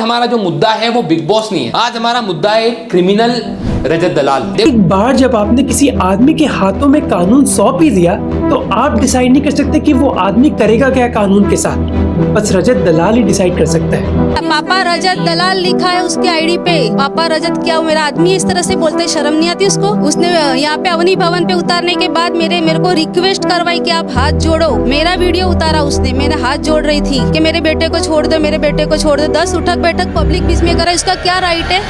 हमारा जो मुद्दा है वो बिग बॉस नहीं है। आज हमारा मुद्दा है क्रिमिनल रजत दलाल। एक बार जब आपने किसी आदमी के हाथों में कानून सौंप ही दिया तो आप डिसाइड नहीं कर सकते कि वो आदमी करेगा क्या कानून के साथ। बस रजत दलाल ही डिसाइड कर सकता है। पापा रजत दलाल लिखा है उसके आईडी पे। पापा रजत क्या मेरा आदमी इस तरह से बोलते, शर्म नहीं आती उसको? उसने यहाँ पे अवनी भवन पे उतारने के बाद मेरे को रिक्वेस्ट करवाई कि आप हाथ जोड़ो। मेरा वीडियो उतारा उसने, मैंने हाथ जोड़ रही थी कि मेरे बेटे को छोड़ दो, मेरे बेटे को छोड़ दो। 10 उठक बैठक पब्लिक बीच में करा, इसका क्या राइट है?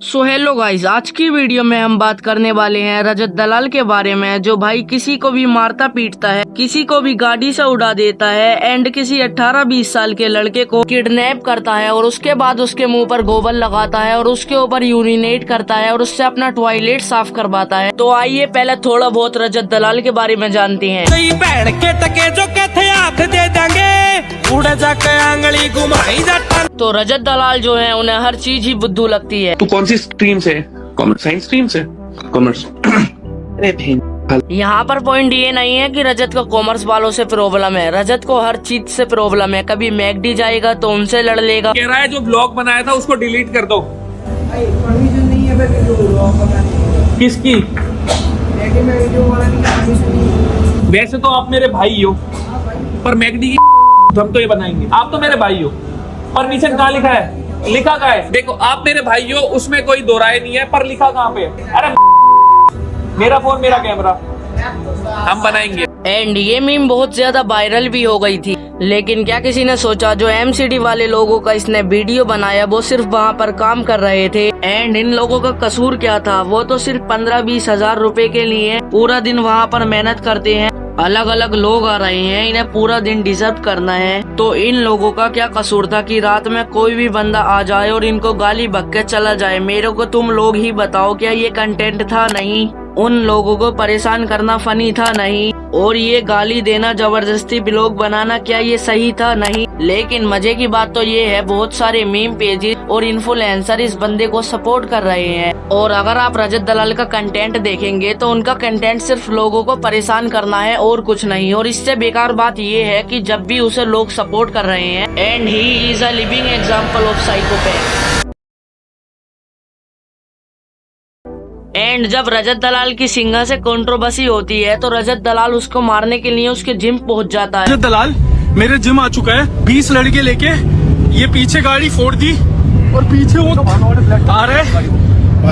सो हेलो गाइस, आज की वीडियो में हम बात करने वाले हैं रजत दलाल के बारे में, जो भाई किसी को भी मारता पीटता है, किसी को भी गाड़ी से उड़ा देता है एंड किसी 18-20 साल के लड़के को किडनैप करता है और उसके बाद उसके मुंह पर गोबर लगाता है और उसके ऊपर यूरिनेट करता है और उससे अपना टॉयलेट साफ करवाता है। तो आइए पहले थोड़ा बहुत रजत दलाल के बारे में जानते हैं। भैन के टके जो कहते हाथ दे देंगे, उड़ जाके आंगली घुमाई जाता। तो रजत दलाल जो है उन्हें हर चीज ही बुद्धू लगती है। तू कौन सी स्ट्रीम से? कॉमर्स, साइंस स्ट्रीम से? कॉमर्स। अरे बहन, यहाँ पर पॉइंट ये नहीं है कि रजत को कॉमर्स वालों से प्रॉब्लम है, रजत को हर चीज से प्रॉब्लम है। कभी मैकडी जाएगा तो उनसे लड़ लेगा। कह रहा है जो ब्लॉग बनाया था उसको डिलीट कर दो। परमिशन नहीं है किसकी? वैसे तो आप मेरे भाई हो, पर मैकडी की हम तो ये बनाएंगे। आप तो मेरे भाई हो। परमिशन कहाँ लिखा है? लिखा कहाँ है? देखो, आप मेरे भाई हो, उसमें कोई दो राय नहीं है, पर लिखा कहाँ पे? अरे मेरा फोन, मेरा कैमरा, हम बनाएंगे। एंड ये मीम बहुत ज्यादा वायरल भी हो गई थी, लेकिन क्या किसी ने सोचा जो एमसीडी वाले लोगों का इसने वीडियो बनाया वो सिर्फ वहाँ पर काम कर रहे थे एंड इन लोगों का कसूर क्या था? वो तो सिर्फ 15-20 हजार रुपए के लिए पूरा दिन वहाँ पर मेहनत करते हैं। अलग अलग लोग आ रहे हैं, इन्हें पूरा दिन डिजर्व करना है। तो इन लोगों का क्या कसूर था कि रात में कोई भी बंदा आ जाए और इनको गाली बक के चला जाए? मेरे को तुम लोग ही बताओ, क्या ये कंटेंट था? नहीं। उन लोगों को परेशान करना फनी था? नहीं। और ये गाली देना, जबरदस्ती ब्लॉग बनाना, क्या ये सही था? नहीं। लेकिन मजे की बात तो ये है, बहुत सारे मीम पेजेस और इन्फ्लुएंसर इस बंदे को सपोर्ट कर रहे हैं। और अगर आप रजत दलाल का कंटेंट देखेंगे तो उनका कंटेंट सिर्फ लोगों को परेशान करना है और कुछ नहीं। और इससे बेकार बात ये है कि जब भी उसे लोग सपोर्ट कर रहे हैं and he is a living example of psychopath. And जब रजत दलाल की सिंघा से कंट्रोवर्सी होती है तो रजत दलाल उसको मारने के लिए उसके जिम पहुंच जाता है। रजत दलाल मेरे जिम आ चुका है, 20 लड़के लेके। ये पीछे गाड़ी फोड़ दी और पीछे वो आ रहे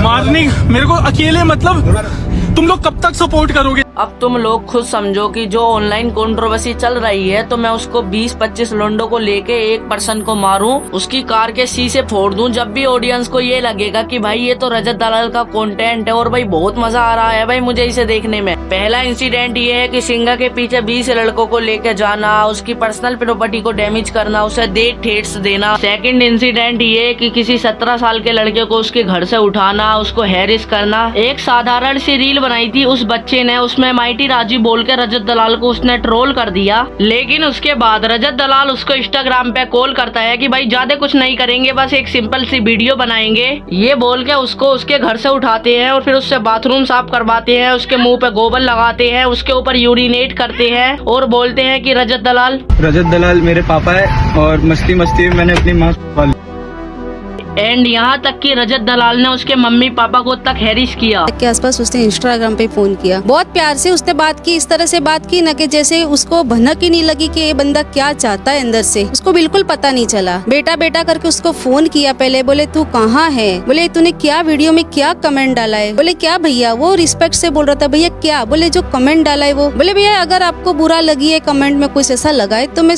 मारने मेरे को अकेले। मतलब तुम लोग कब तक सपोर्ट करोगे? अब तुम लोग खुद समझो कि जो ऑनलाइन कंट्रोवर्सी चल रही है तो मैं उसको 20-25 लोंडो को लेके एक पर्सन को मारूं, उसकी कार के शीशे फोड़ दूं, जब भी ऑडियंस को ये लगेगा कि भाई ये तो रजत दलाल का कंटेंट है और भाई बहुत मजा आ रहा है भाई मुझे इसे देखने में। पहला इंसिडेंट ये है कि सिंघा के पीछे 20 लड़कों को लेके जाना, उसकी पर्सनल प्रॉपर्टी को डैमेज करना, उसे डेथ थ्रेट्स देना। सेकंड इंसिडेंट ये है कि किसी 17 साल के लड़के को उसके घर से उठाना, उसको हैरिस करना। एक साधारण सी रील बनाई थी उस बच्चे ने, उसमें माइटी राजी बोल के रजत दलाल को उसने ट्रोल कर दिया। लेकिन उसके बाद रजत दलाल उसको इंस्टाग्राम पे कॉल करता है कि भाई ज्यादा कुछ नहीं करेंगे, बस एक सिंपल सी वीडियो बनाएंगे। ये बोल के उसको उसके घर से उठाते हैं और फिर उससे बाथरूम साफ करवाते हैं, उसके मुंह पे गोबर लगाते हैं, उसके ऊपर यूरिनेट करते हैं और बोलते हैं कि रजत दलाल मेरे पापा है और मस्ती में मैंने अपनी माँ पाली। एंड यहाँ तक कि रजत दलाल ने उसके मम्मी पापा को तक हैरिस किया। के आसपास उसने इंस्टाग्राम पे फोन किया, बहुत प्यार से उसने बात की, इस तरह से बात की ना कि जैसे उसको भनक ही नहीं लगी कि ये बंदा क्या चाहता है अंदर से। उसको बिल्कुल पता नहीं चला। बेटा बेटा करके उसको फोन किया पहले, बोले तू कहाँ है, बोले तूने क्या वीडियो में क्या कमेंट डाला है, बोले क्या भैया, वो रिस्पेक्ट से बोल रहा था, भैया क्या, बोले जो कमेंट डाला है वो, बोले भैया अगर आपको बुरा लगी है कमेंट में कुछ ऐसा लगा है तो मैं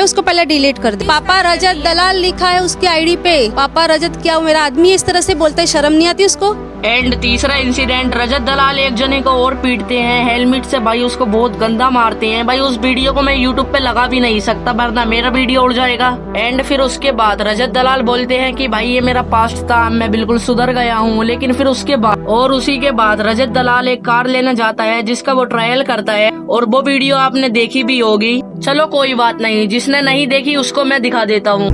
उसको पहले डिलीट कर दी। पापा रजत दलाल लिखा है उसके आईडी पे। पापा रजत क्या मेरा आदमी इस तरह से बोलता है, शर्म नहीं आती उसको? एंड तीसरा इंसिडेंट, रजत दलाल एक जने को और पीटते हैं हेलमेट से, भाई उसको बहुत गंदा मारते हैं। भाई उस वीडियो को मैं यूट्यूब पे लगा भी नहीं सकता वरना मेरा वीडियो उड़ जाएगा। एंड फिर उसके बाद रजत दलाल बोलते हैं कि भाई ये मेरा पास्ट था, मैं बिल्कुल सुधर गया हूँ। लेकिन फिर उसके बाद और उसी के बाद रजत दलाल एक कार लेने जाता है जिसका वो ट्रायल करता है और वो वीडियो आपने देखी भी होगी। चलो कोई बात नहीं, जिसने नहीं देखी उसको मैं दिखा देता हूँ।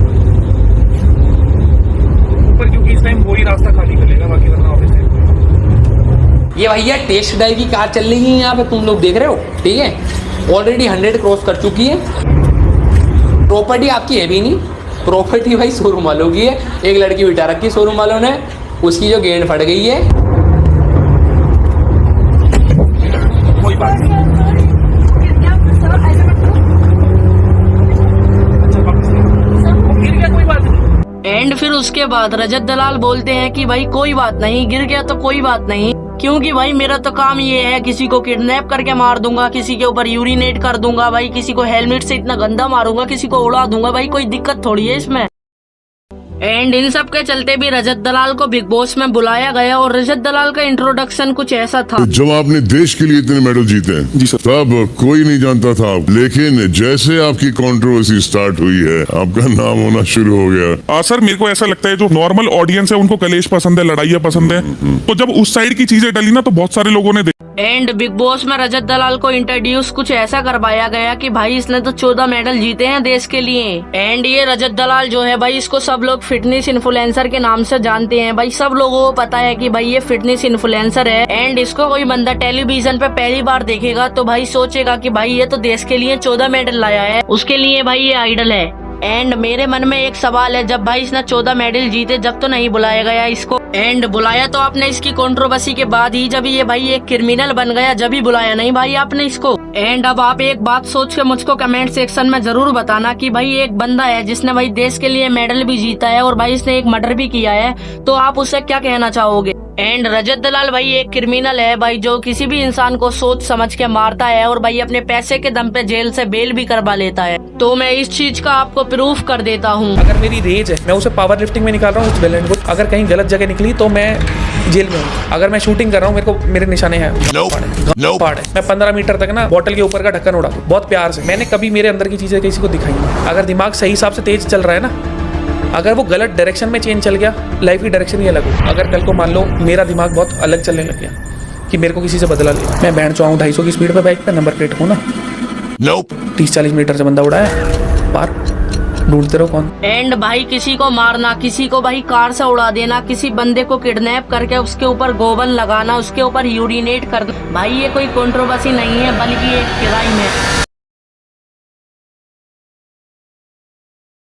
क्योंकि इस टाइम वही रास्ता खाली मिलेगा, बाकी वरना ऑफिस है। ये भैया टेस्ट ड्राइव की कार चल रही है यहाँ पे, तुम लोग देख रहे हो, ठीक है। ऑलरेडी 100 क्रॉस कर चुकी है। प्रॉपर्टी आपकी है भी नहीं, प्रॉपर्टी भाई शोरूम वालों की है, एक लड़की बिठा रखी शोरूम वालों ने, उसकी जो गेंद फट गई है। कोई बात नहीं। गिर गया कोई बात नहीं। एंड फिर उसके बाद रजत दलाल बोलते हैं कि भाई कोई बात नहीं, गिर गया तो कोई बात नहीं, क्योंकि भाई मेरा तो काम ये है, किसी को किडनैप करके मार दूंगा, किसी के ऊपर यूरिनेट कर दूंगा भाई, किसी को हेलमेट से इतना गंदा मारूंगा, किसी को उड़ा दूंगा भाई, कोई दिक्कत थोड़ी है इसमें। एंड इन सब के चलते भी रजत दलाल को बिग बॉस में बुलाया गया और रजत दलाल का इंट्रोडक्शन कुछ ऐसा था। जब आपने देश के लिए इतने मेडल जीते हैं तब कोई नहीं जानता था, लेकिन जैसे आपकी कंट्रोवर्सी स्टार्ट हुई है आपका नाम होना शुरू हो गया। सर मेरे को ऐसा लगता है जो नॉर्मल ऑडियंस है उनको कलेश पसंद है, लड़ाइयाँ पसंद है, तो जब उस साइड की चीजें डली ना तो बहुत सारे लोगों ने एंड बिग बॉस में रजत दलाल को इंट्रोड्यूस कुछ ऐसा करवाया गया कि भाई इसने तो 14 मेडल जीते हैं देश के लिए। एंड ये रजत दलाल जो है भाई, इसको सब लोग फिटनेस इन्फ्लुएंसर के नाम से जानते हैं भाई, सब लोगों को पता है कि भाई ये फिटनेस इन्फ्लुएंसर है। एंड इसको कोई बंदा टेलीविजन पे पहली बार देखेगा तो भाई सोचेगा कि भाई ये तो देश के लिए 14 मेडल लाया है, उसके लिए भाई ये आइडल है। एंड मेरे मन में एक सवाल है, जब भाई इसने 14 मेडल जीते जब तो नहीं बुलाया गया इसको, एंड बुलाया तो आपने इसकी कंट्रोवर्सी के बाद ही, जब ये भाई एक क्रिमिनल बन गया जब ही बुलाया नहीं भाई आपने इसको। एंड अब आप एक बात सोच के मुझको कमेंट सेक्शन में जरूर बताना कि भाई एक बंदा है जिसने भाई देश के लिए मेडल भी जीता है और भाई इसने एक मर्डर भी किया है, तो आप उससे क्या कहना चाहोगे। एंड रजत दलाल भाई एक क्रिमिनल है भाई, जो किसी भी इंसान को सोच समझ के मारता है और भाई अपने पैसे के दम पे जेल से बेल भी करवा लेता है। तो मैं इस चीज का आपको प्रूफ कर देता हूँ। अगर मेरी रेज है मैं उसे पावर लिफ्टिंग में निकाल रहा हूँ उस वेल एंड गुड, अगर कहीं गलत जगह निकली तो मैं जेल में हूँ। अगर मैं शूटिंग कर रहा हूँ मेरे को मेरे निशाने हैं पार्ट है, मैं 15 मीटर तक ना बोतल के ऊपर का ढक्कन उड़ा दूँ बहुत प्यार से। मैंने कभी मेरे अंदर की चीजें किसी को दिखाई नहीं। अगर दिमाग सही हिसाब से तेज चल रहा है ना, अगर वो गलत डायरेक्शन में चेंज चल गया, लाइफ की डायरेक्शन ही अलग हो। अगर कल को मान लो मेरा दिमाग बहुत अलग चलने लग गया कि मेरे को किसी से बदला लिया, मैं बैंड चौंक 250 की स्पीड पे बाइक पे, नंबर प्लेट हो ना 30-40 मीटर से बंदा उड़ाया पार, ढूंढते रहो कौन। एंड भाई किसी को मारना, किसी को भाई कार से उड़ा देना, किसी बंदे को किडनैप करके उसके ऊपर गोबन लगाना, उसके ऊपर यूरिनेट करना, भाई ये कोई कंट्रोवर्सी नहीं है बल्कि एक क्राइम है।